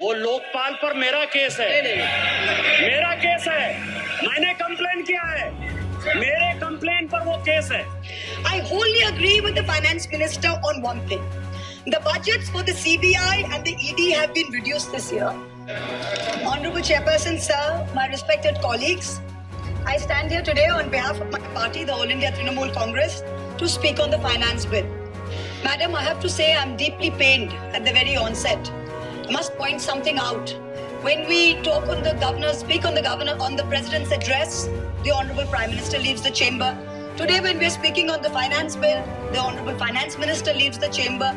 वो लोकपाल पर मेरा केस है, मेरा केस है, मैंने कंप्लेन किया है, मेरे कंप्लेन पर वो केस है। I wholly agree with the finance minister on one thing. The budgets for the CBI and the ED have been reduced this year. Honorable Chairperson, sir, my respected colleagues, I stand here today on behalf of my party, the All India Trinamool Congress, to speak on the finance bill. Madam, I have to say I'm deeply pained at the very onset. I must point something out. When we talk on the governor, speak on the president's address, the Honorable Prime Minister leaves the chamber. Today, when we're speaking on the finance bill, the Honorable Finance Minister leaves the chamber.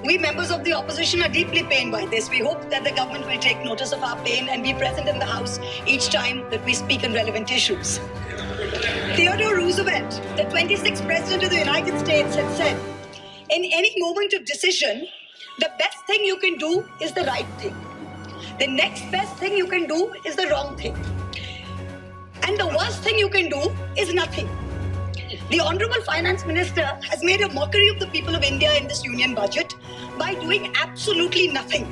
We members of the opposition are deeply pained by this. We hope that the government will take notice of our pain and be present in the House each time that we speak on relevant issues. Theodore Roosevelt, the 26th President of the United States, had said, in any moment of decision, the best thing you can do is the right thing. The next best thing you can do is the wrong thing. And the worst thing you can do is nothing. The Honorable Finance Minister has made a mockery of the people of India in this union budget by doing absolutely nothing.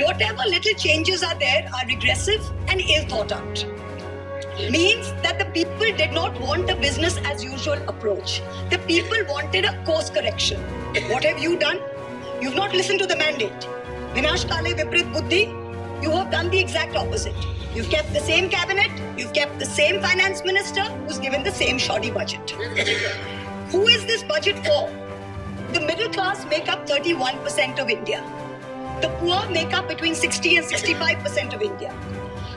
Whatever little changes are there are regressive and ill thought out. Means that the people did not want a business as usual approach. The people wanted a course correction. What have you done? You've not listened to the mandate. Vinash Kale Viprit Buddhi, you have done the exact opposite. You've kept the same cabinet, you've kept the same finance minister who's given the same shoddy budget. Who is this budget for? The middle class make up 31% of India. The poor make up between 60 and 65% of India.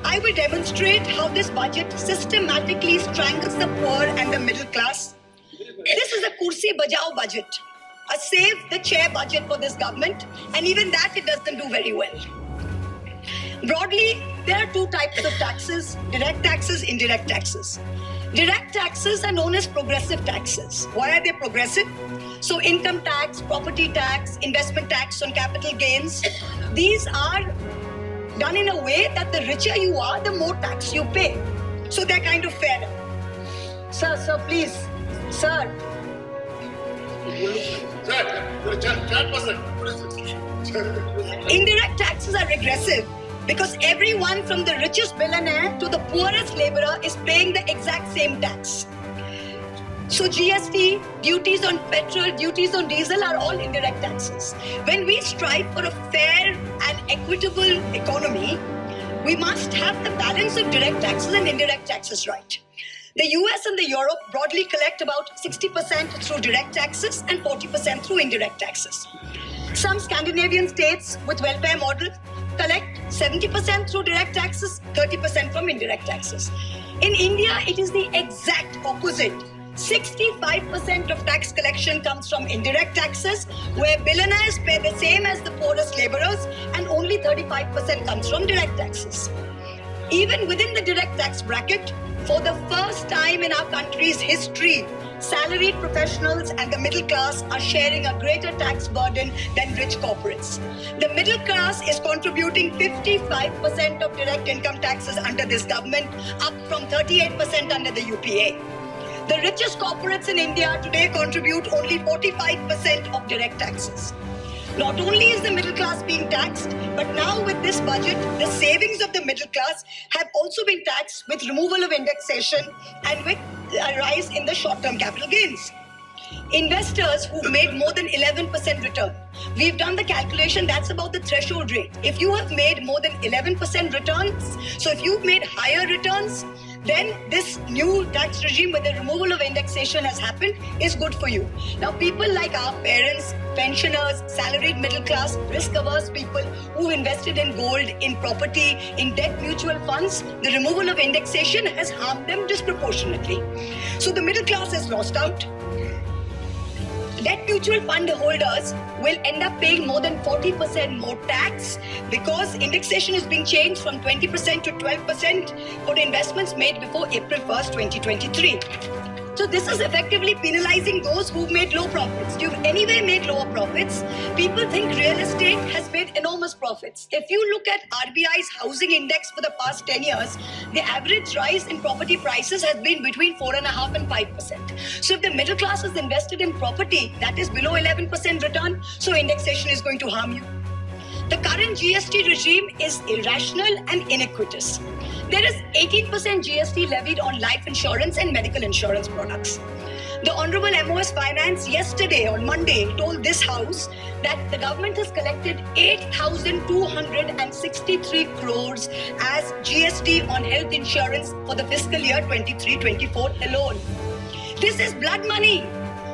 I will demonstrate how this budget systematically strangles the poor and the middle class. This is a kursi bajao budget, a save the chair budget for this government, and even that it doesn't do very well. Broadly, there are two types of taxes: direct taxes, indirect taxes. Direct taxes are known as progressive taxes. Why are they progressive? So income tax, property tax, investment tax on capital gains, these are done in a way that the richer you are, the more tax you pay. So they're kind of fairer. Sir, please. Sir. Indirect taxes are regressive because everyone from the richest billionaire to the poorest laborer is paying the exact same tax. So GST, duties on petrol, duties on diesel are all indirect taxes. When we strive for a fair and equitable economy, we must have the balance of direct taxes and indirect taxes right. The US and the Europe broadly collect about 60% through direct taxes and 40% through indirect taxes. Some Scandinavian states with welfare model collect 70% through direct taxes, 30% from indirect taxes. In India, it is the exact opposite. 65% of tax collection comes from indirect taxes, where billionaires pay the same as the poorest laborers, and only 35% comes from direct taxes. Even within the direct tax bracket, for the first time in our country's history, salaried professionals and the middle class are sharing a greater tax burden than rich corporates. The middle class is contributing 55% of direct income taxes under this government, up from 38% under the UPA. The richest corporates in India today contribute only 45% of direct taxes. Not only is the middle class being taxed, but now with this budget, the savings of the middle class have also been taxed with removal of indexation and with a rise in the short-term capital gains. Investors who've made more than 11% return, we've done the calculation, that's about the threshold rate. If you have made more than 11% returns, so if you've made higher returns, then this new tax regime with the removal of indexation has happened is good for you. Now, people like our parents, pensioners, salaried middle class, risk-averse people who invested in gold, in property, in debt mutual funds, the removal of indexation has harmed them disproportionately. So the middle class has lost out. Debt mutual fund holders will end up paying more than 40% more tax because indexation is being changed from 20% to 12% for investments made before April 1st, 2023. So this is effectively penalizing those who've made low profits. You've anyway made lower profits. People think real estate has made enormous profits. If you look at RBI's housing index for the past 10 years, the average rise in property prices has been between 4.5% and 5%. So if the middle class is invested in property that is below 11% return, so indexation is going to harm you. The current GST regime is irrational and iniquitous. There is 18% GST levied on life insurance and medical insurance products. The Honorable MOS Finance yesterday on Monday told this House that the government has collected 8,263 crores as GST on health insurance for the fiscal year 23-24 alone. This is blood money.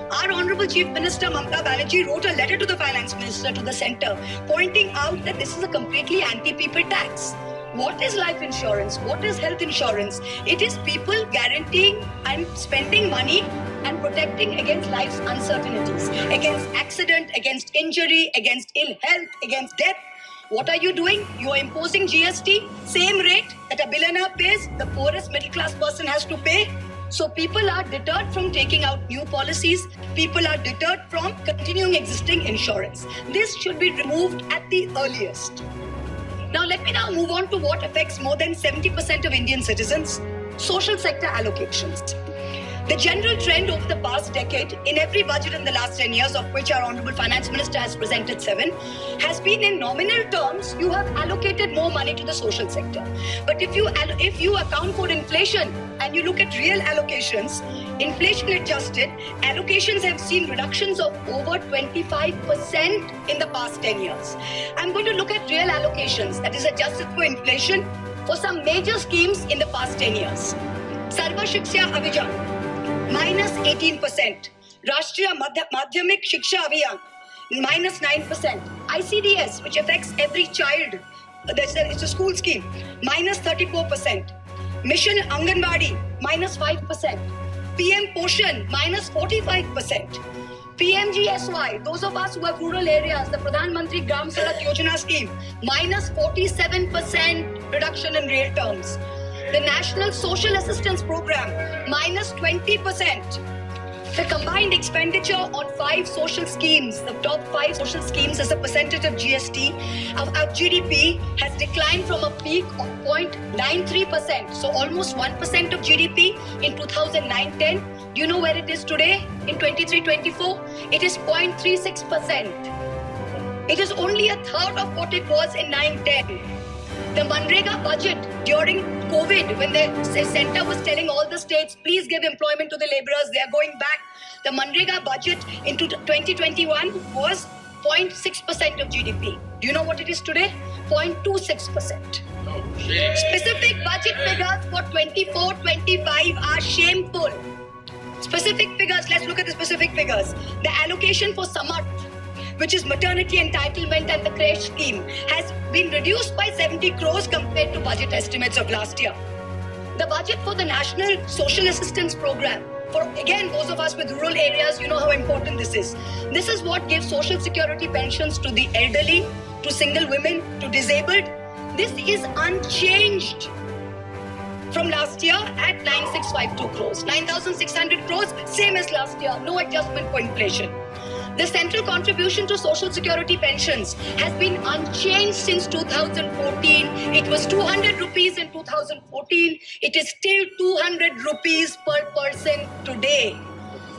Our Honorable Chief Minister Mamata Banerjee wrote a letter to the Finance Minister, to the centre, pointing out that this is a completely anti-people tax. What is life insurance? What is health insurance? It is people guaranteeing and spending money and protecting against life's uncertainties, against accident, against injury, against ill health, against death. What are you doing? You are imposing GST, same rate that a billionaire pays, the poorest middle class person has to pay. So people are deterred from taking out new policies. People are deterred from continuing existing insurance. This should be removed at the earliest. Now let me now move on to what affects more than 70% of Indian citizens, social sector allocations. The general trend over the past decade, in every budget in the last 10 years, of which our Honorable Finance Minister has presented 7, has been in nominal terms, you have allocated more money to the social sector. But if you account for inflation and you look at real allocations, inflation adjusted, allocations have seen reductions of over 25% in the past 10 years. I'm going to look at real allocations, that is adjusted for inflation, for some major schemes in the past 10 years. Sarva Shiksha Abhijan, minus 18%. Rashtriya Madhyamik Shiksha Abhiyan, minus 9%. ICDS, which affects every child, it's a school scheme, minus 34%. Mission Anganwadi, minus 5%. PM Poshan, minus 45%. PMGSY, those of us who have rural areas, the Pradhan Mantri Gram Sadak Yojana scheme, minus 47% reduction in real terms. The National Social Assistance Program, minus 20%. The combined expenditure on 5 social schemes, the top 5 social schemes as a percentage of GST, of GDP, has declined from a peak of 0.93%. So almost 1% of GDP in 2009-10. Do you know where it is today in 23-24? It is 0.36%. It is only a third of what it was in 9-10. The Manrega budget during COVID, when the centre was telling all the states, please give employment to the labourers, they are going back. The Manrega budget into 2021 was 0.6% of GDP. Do you know what it is today? 0.26%. Specific budget figures for 24-25 are shameful. Specific figures, let's look at the specific figures. The allocation for Samarth, which is maternity entitlement and the creche scheme, has been reduced by 70 crores compared to budget estimates of last year. The budget for the National Social Assistance Program, for again those of us with rural areas, you know how important this is. This is what gives social security pensions to the elderly, to single women, to disabled. This is unchanged from last year at 9652 crores. 9,600 crores, same as last year, no adjustment for inflation. The central contribution to social security pensions has been unchanged since 2014. It was 200 rupees in 2014. It is still 200 rupees per person today.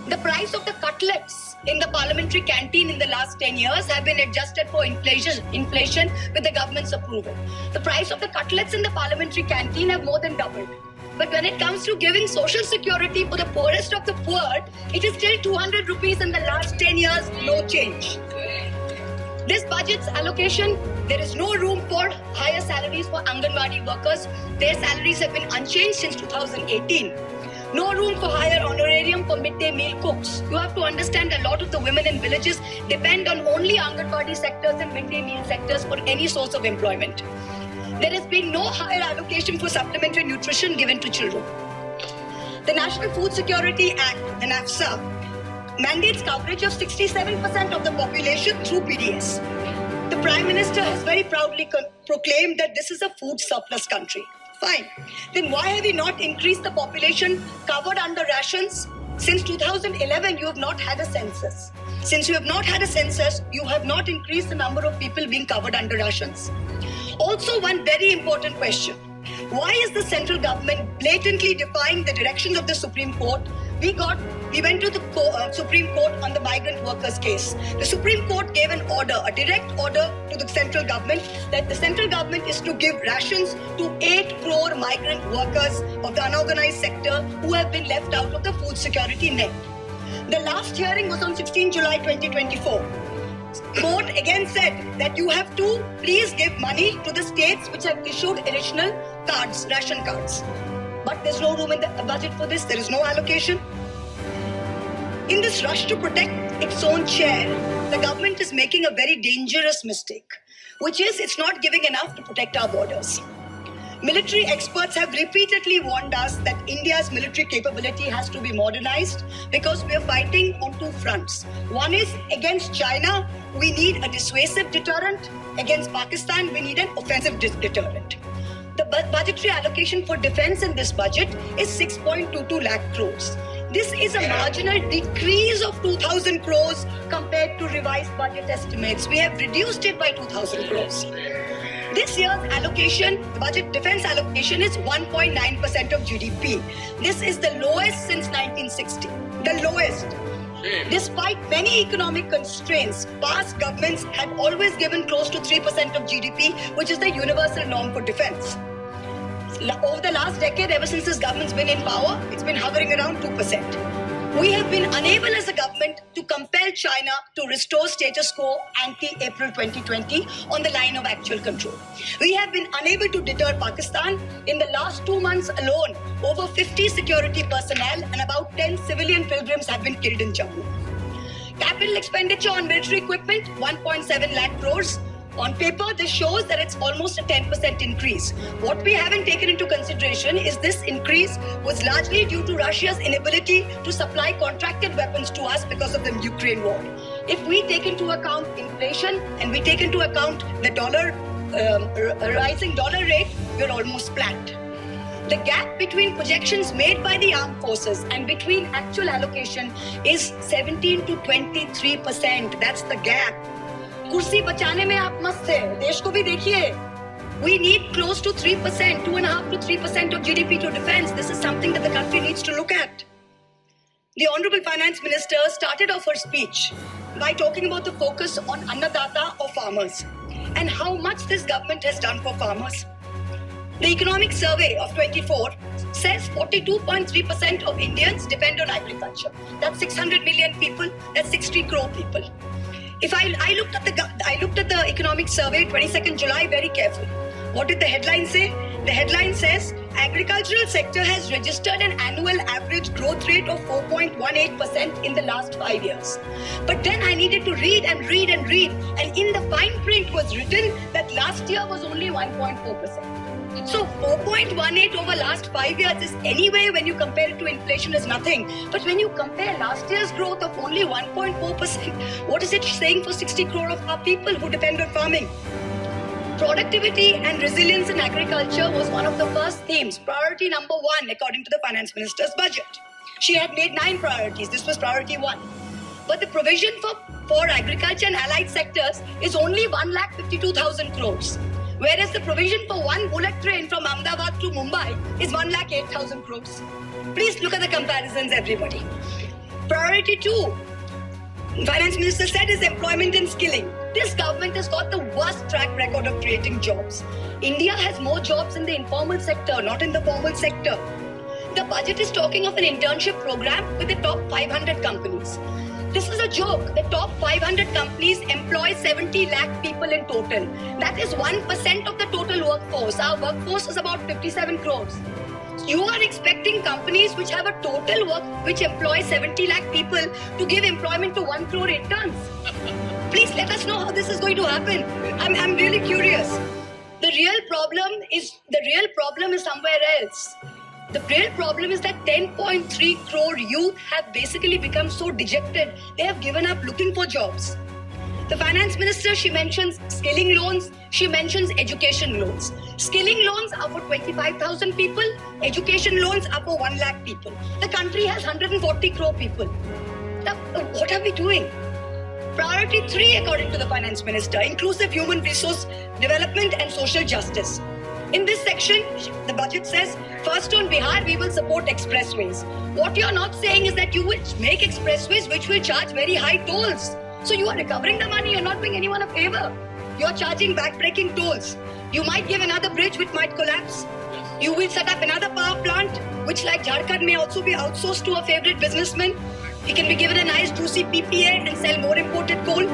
The price of the cutlets in the parliamentary canteen in the last 10 years have been adjusted for inflation with the government's approval. The price of the cutlets in the parliamentary canteen have more than doubled. But when it comes to giving social security for the poorest of the poor, it is still 200 rupees in the last 10 years, no change. This budget's allocation, there is no room for higher salaries for Anganwadi workers. Their salaries have been unchanged since 2018. No room for higher honorarium for midday meal cooks. You have to understand a lot of the women in villages depend on only Anganwadi sectors and midday meal sectors for any source of employment. There has been no higher allocation for supplementary nutrition given to children. The National Food Security Act, the NAFSA, mandates coverage of 67% of the population through PDS. The Prime Minister has very proudly proclaimed that this is a food surplus country. Fine. Then why have we not increased the population covered under rations? Since 2011, you have not had a census. Since you have not had a census, you have not increased the number of people being covered under rations. Also, one very important question. Why is the central government blatantly defying the directions of the Supreme Court? We got we went to the Supreme Court on the migrant workers case. The Supreme Court gave an order, a direct order to the central government that the central government is to give rations to 8 crore migrant workers of the unorganized sector who have been left out of the food security net. The last hearing was on 16 July 2024. Court again said that you have to please give money to the states which have issued additional cards, ration cards. But there's no room in the budget for this. There is no allocation. In this rush to protect its own chair, the government is making a very dangerous mistake, which is it's not giving enough to protect our borders. Military experts have repeatedly warned us that India's military capability has to be modernized because we are fighting on 2 fronts. One is against China, we need a dissuasive deterrent. Against Pakistan, we need an offensive deterrent. The budgetary allocation for defense in this budget is 6.22 lakh crores. This is a marginal decrease of 2,000 crores compared to revised budget estimates. We have reduced it by 2,000 crores. This year's allocation, budget defense allocation, is 1.9% of GDP. This is the lowest since 1960. The lowest. Despite many economic constraints, past governments had always given close to 3% of GDP, which is the universal norm for defense. Over the last decade, ever since this government's been in power, it's been hovering around 2%. We have been unable as a government to compel China to restore status quo ante-April 2020 on the line of actual control. We have been unable to deter Pakistan. In the last 2 months alone, over 50 security personnel and about 10 civilian pilgrims have been killed in Jammu. Capital expenditure on military equipment, 1.7 lakh crores. On paper, this shows that it's almost a 10% increase. What we haven't taken into consideration is this increase was largely due to Russia's inability to supply contracted weapons to us because of the Ukraine war. If we take into account inflation and we take into account the rising dollar rate, we're almost flat. The gap between projections made by the armed forces and between actual allocation is 17 to 23%. That's the gap. कुर्सी बचाने में आप मस्त है, देश को भी देखिए. We need close to 3%, 2.5 to 3% of GDP to defense. This is something that the country needs to look at. The Honorable Finance Minister started off her speech by talking about the focus on Annadata or farmers and how much this government has done for farmers. The Economic Survey of 24 says 42.3% of Indians depend on agriculture. That's 600 million people, that's 60 crore people. If I looked at the Economic Survey 22nd July very carefully. What did the headline say? The headline says agricultural sector has registered an annual average growth rate of 4.18% in the last 5 years. But then I needed to read, and in the fine print was written that last year was only 1.4%. So 4.18 over last 5 years is anyway, when you compare it to inflation, is nothing. But when you compare last year's growth of only 1.4%, what is it saying for 60 crore of our people who depend on farming? Productivity and resilience in agriculture was one of the first themes, priority number 1, according to the Finance Minister's budget. She had made 9 priorities. This was priority 1. But the provision for agriculture and allied sectors is only 1,52,000 crores. Whereas the provision for one bullet train from Ahmedabad to Mumbai is 1,08,000 crores. Please look at the comparisons, everybody. Priority 2, Finance Minister said, is employment and skilling. This government has got the worst track record of creating jobs. India has more jobs in the informal sector, not in the formal sector. The budget is talking of an internship program with the top 500 companies. This is a joke. The top 500 companies employ 70 lakh people in total. That is 1% of the total workforce. Our workforce is about 57 crores. You are expecting companies which have a total work, which employ 70 lakh people, to give employment to 1 crore interns. Please let us know how this is going to happen. I'm really curious. The real problem is somewhere else. The real problem is that 10.3 crore youth have basically become so dejected, they have given up looking for jobs. The Finance Minister, she mentions skilling loans, she mentions education loans. Skilling loans are for 25,000 people, education loans are for 1 lakh people. The country has 140 crore people. Now, what are we doing? Priority 3, according to the Finance Minister, inclusive human resource development and social justice. In this section, the budget says, first on Bihar, we will support expressways. What you're not saying is that you will make expressways which will charge very high tolls. So you are recovering the money, you're not doing anyone a favor. You're charging backbreaking tolls. You might give another bridge which might collapse. You will set up another power plant, which like Jharkhand may also be outsourced to a favorite businessman. He can be given a nice juicy PPA and sell more imported coal.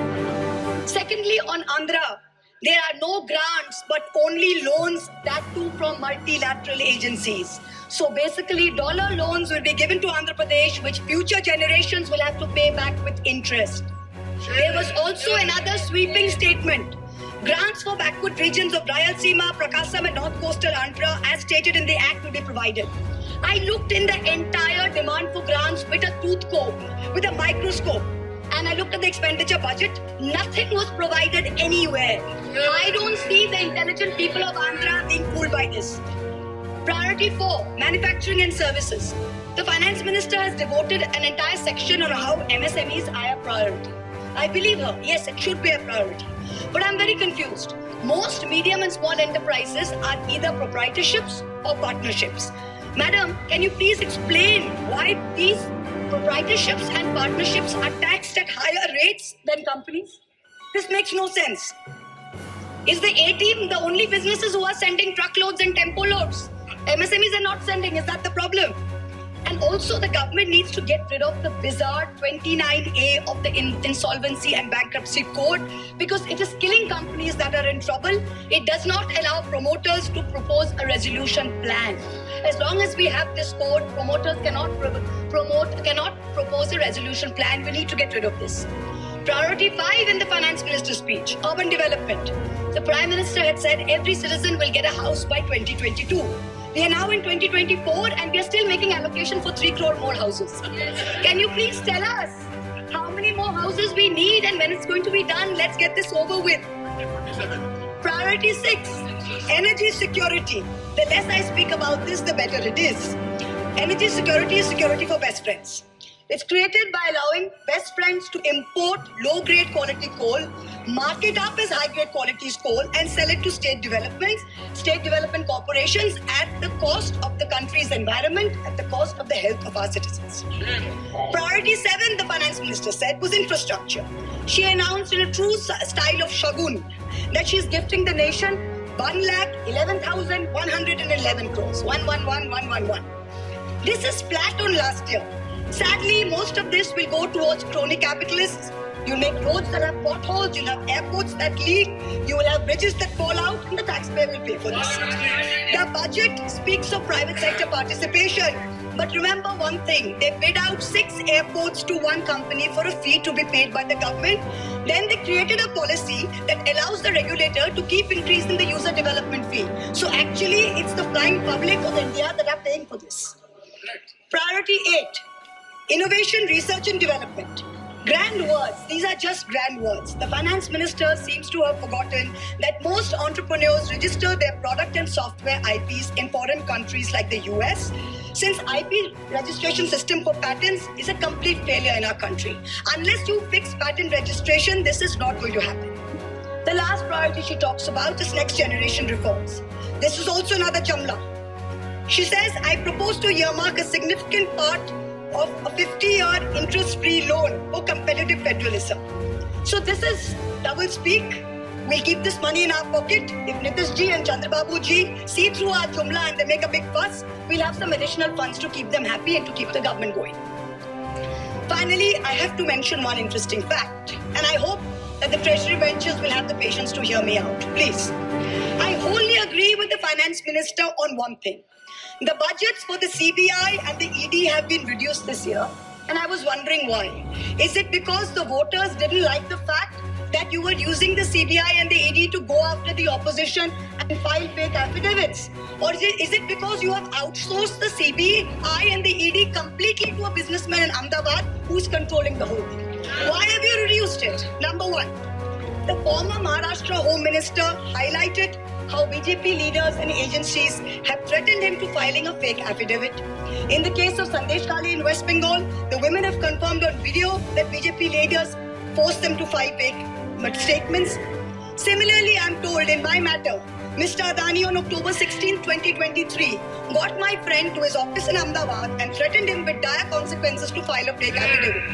Secondly, on Andhra, there are no grants but only loans, that too from multilateral agencies. So basically, dollar loans will be given to Andhra Pradesh, which future generations will have to pay back with interest. There was also another sweeping statement. Grants for backward regions of Rayalaseema, Prakasam and North Coastal Andhra, as stated in the Act, will be provided. I looked in the entire demand for grants with a tooth comb, with a microscope, and I looked at the expenditure budget. Nothing was provided anywhere. I don't see the intelligent people of Andhra being fooled by this. Priority 4, manufacturing and services. The finance minister has devoted an entire section on how MSMEs are a priority. I believe her. Yes, it should be a priority. But I'm very confused. Most medium and small enterprises are either proprietorships or partnerships. Madam, can you please explain why these proprietorships and partnerships are taxed at higher rates than companies? This makes no sense. Is the A-team the only businesses who are sending truckloads and tempo loads? MSMEs are not sending. Is that the problem? And also the government needs to get rid of the bizarre 29A of the Insolvency and Bankruptcy Code, because it is killing companies that are in trouble. It does not allow promoters to propose a resolution plan. As long as we have this code, promoters cannot propose a resolution plan. We need to get rid of this. Priority 5 in the finance minister's speech, urban development. The Prime Minister had said every citizen will get a house by 2022. We are now in 2024 and we are still making allocation for 3 crore more houses. Can you please tell us how many more houses we need and when it's going to be done? Let's get this over with. Priority 6, energy security. The less I speak about this, the better it is. Energy security is security for best friends. It's created by allowing best friends to import low-grade quality coal, mark it up as high-grade quality coal and sell it to state development corporations at the cost of the country's environment, at the cost of the health of our citizens. Priority 7, the finance minister said, was infrastructure. She announced in a true style of Shagun that she's gifting the nation 1,11,111 crores. 111,111. This is flat on last year. Sadly, most of this will go towards crony capitalists. You'll make roads that have potholes, you'll have airports that leak, you will have bridges that fall out, and the taxpayer will pay for this. The budget speaks of private sector participation. But remember one thing, they bid out 6 airports to one company for a fee to be paid by the government. Then they created a policy that allows the regulator to keep increasing the user development fee. So actually, it's the flying public of India that are paying for this. Priority 8. Innovation, research and development. Grand words. These are just grand words. The finance minister seems to have forgotten that most entrepreneurs register their product and software IPs in foreign countries like the US, since IP registration system for patents is a complete failure in our country. Unless you fix patent registration, this is not going to happen. The last priority she talks about is next generation reforms. This is also another Jamla. She says, I propose to earmark a significant part of a 50-year interest-free loan for competitive federalism. So this is double speak. We'll keep this money in our pocket. If Nitish ji and Chandrababu ji see through our jumla and they make a big fuss, we'll have some additional funds to keep them happy and to keep the government going. Finally, I have to mention one interesting fact, and I hope that the treasury benches will have the patience to hear me out. Please. I wholly agree with the finance minister on one thing. The budgets for the CBI and the ED have been reduced this year, and I was wondering why. Is it because the voters didn't like the fact that you were using the CBI and the ED to go after the opposition and file fake affidavits? Or is it because you have outsourced the CBI and the ED completely to a businessman in Ahmedabad who's controlling the whole thing? Why have you reduced it? Number one, the former Maharashtra Home Minister highlighted how BJP leaders and agencies have threatened him to filing a fake affidavit. In the case of Sandesh Kali in West Bengal, the women have confirmed on video that BJP leaders forced them to file fake statements. Similarly, I'm told in my matter, Mr. Adani on October 16, 2023, got my friend to his office in Ahmedabad and threatened him with dire consequences to file a fake affidavit.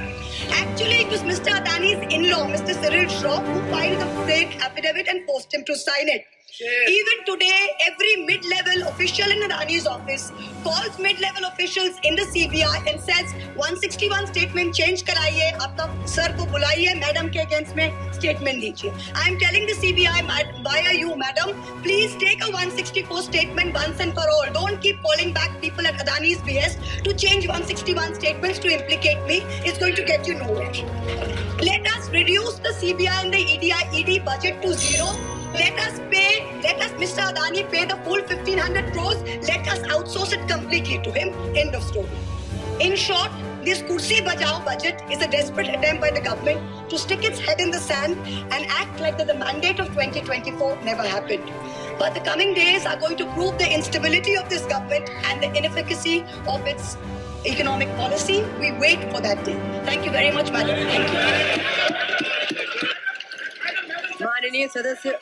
Actually, it was Mr. Adani's in-law, Mr. Cyril Shroff, who filed the fake affidavit and forced him to sign it. Even today, every mid-level official in Adani's office calls mid-level officials in the CBI and says 161 statement change कराइए, आपका sir को बुलाइए, madam के against में statement दीजिए. I am telling the CBI via you, madam, please take a 164 statement once and for all. Don't keep calling back people at Adani's behest to change 161 statements to implicate me. It's going to get you nowhere. Let us reduce the CBI and the ED budget to zero. Let us Mr. Adani pay the full 1500 crores. Let us outsource it completely to him. End of story. In short, this Kursi Bajao budget is a desperate attempt by the government to stick its head in the sand and act like that the mandate of 2024 never happened. But the coming days are going to prove the instability of this government and the inefficacy of its economic policy. We wait for that day. Thank you very much, madam. Thank you. माननीय सदस्य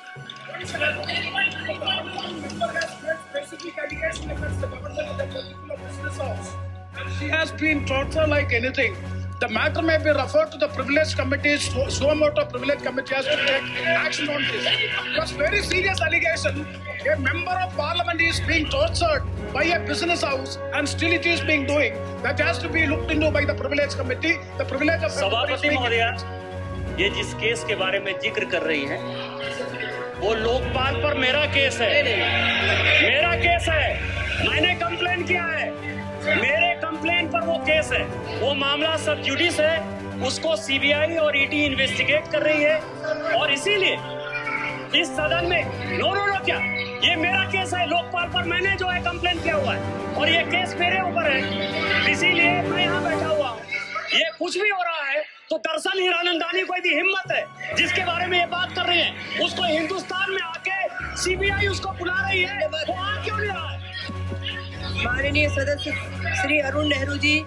She has been tortured like anything. The matter may be referred to the privilege committee. Suo motu privilege committee has to take action on this. Because very serious allegation. A member of parliament is being tortured by a business house, and still it is being doing. That has to be looked into by the privilege committee. The privilege of सभापति महोदया, ये जिस case के बारे में जिक्र कर रही हैं, वो लोकपाल पर मेरा केस है. मेरा केस है. मैंने कंप्लेन किया है. मेरे कंप्लेन पर वो केस है. वो मामला सब जुडिस है. उसको सीबीआई और ईडी इन्वेस्टिगेट कर रही है. और इसीलिए इस सदन में नो क्या, ये मेरा केस है. लोकपाल पर मैंने जो है कंप्लेन किया हुआ है और ये केस मेरे ऊपर है. इसीलिए मैं यहाँ बैठा हुआ हूँ. ये कुछ भी हो रहा है तो दरअसल हीरानंदानी को यदि हिम्मत है जिसके बारे में ये बात कर रहे हैं, उसको हिंदुस्तान में आके सीबीआई उसको बुला रही है, वो आ क्यों नहीं रहा है? माननीय सदस्य श्री अरुण नेहरू जी